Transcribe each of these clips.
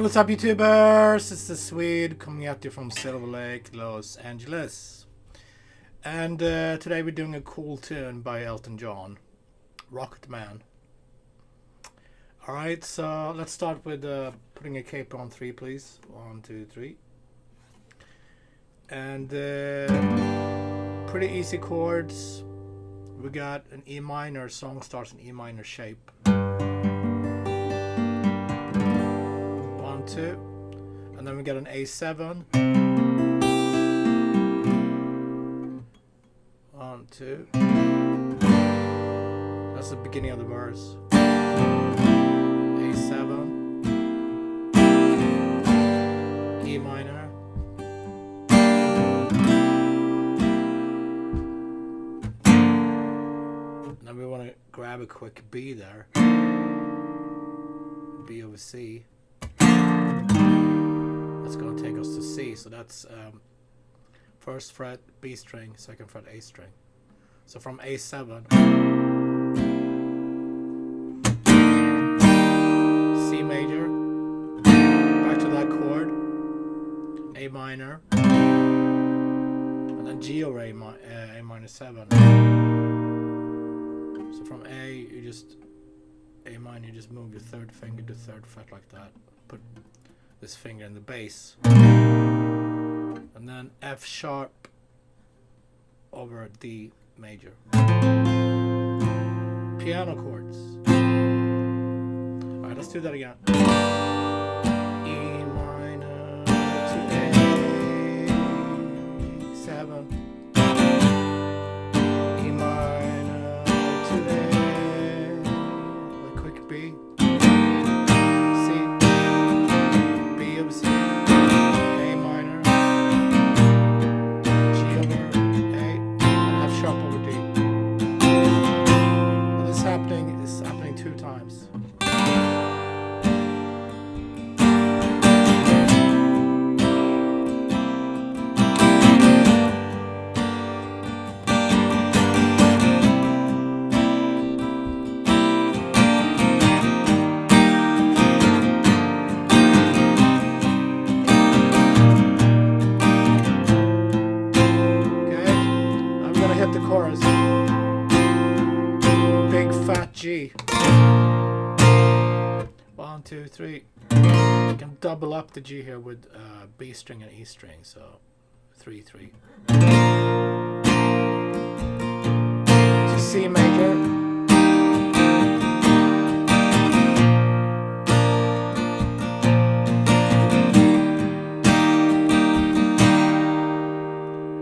what's up, YouTubers? It's the Swede coming at you from Silver Lake, Los Angeles. And today we're doing a cool tune by Elton John, Rocket Man. Alright, so let's start with putting a capo on 3, please. 1, 2, 3. And pretty easy chords. We got an E minor, song starts in E minor shape. 1, 2. And then we got an A7. 1, 2. That's the beginning of the verse. A7. E minor. And then we want to grab a quick B there. B over C. That's going to take us to C. So that's first fret B string, second fret A string. So from A7, C major, back to that chord, A minor, and then G over A minor 7. So from A, you just A minor, you just move your third finger to third fret like that. Put this finger in the bass, and then F sharp over D major. Piano chords. Alright, let's do that again. E minor to A7. E minor to A. A quick B. G. 1, 2, 3. You can double up the G here with B string and E string, so 3, 3. To C major.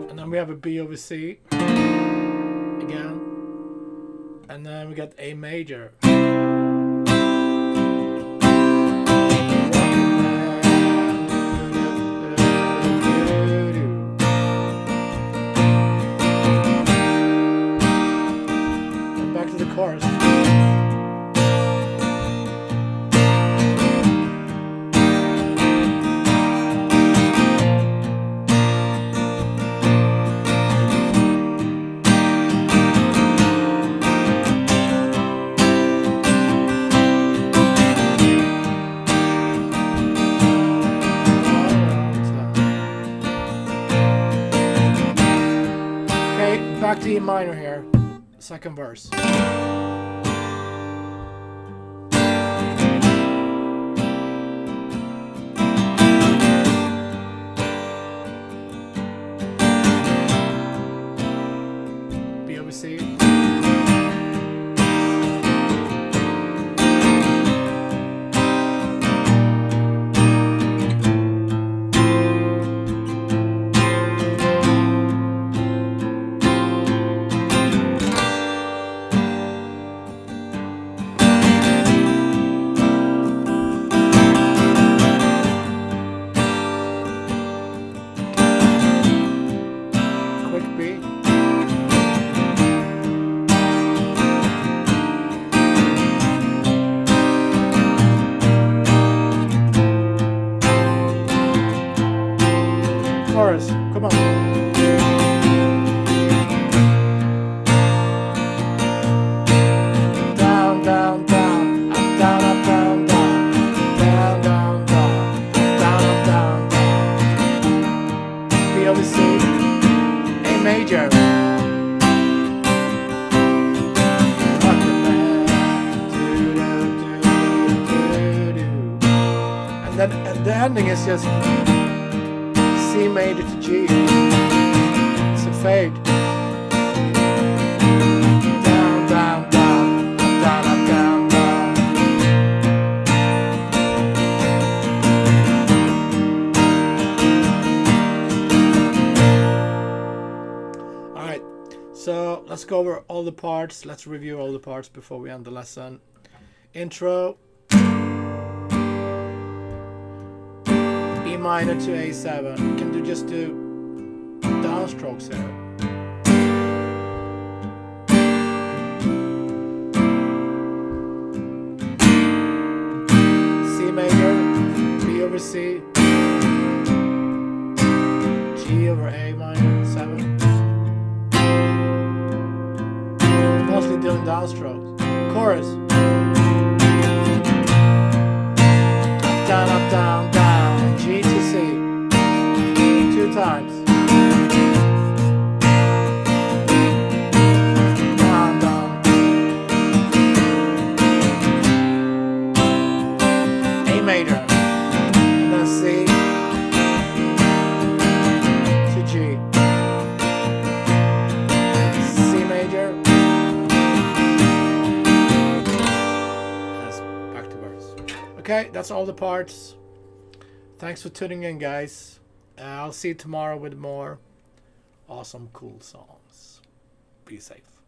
And then we have a B over C again. And then we got A major. And back to the chorus. Back to E minor here, second verse. B over C. ending is just C major to G. It's a fade. Down, down, down, up, down, up, down, down. Alright, so let's go over all the parts. Let's review all the parts before we end the lesson. Intro. E minor to A7. Can you just do downstrokes here? C major, B over C, G over A minor, 7. Mostly doing downstrokes. Chorus. Up, down, up, down, down. G to C. 2 times. Down, down. A major. And then C to G. C major. That's back to verse. Okay, that's all the parts. Thanks for tuning in, guys. I'll see you tomorrow with more awesome, cool songs. Be safe.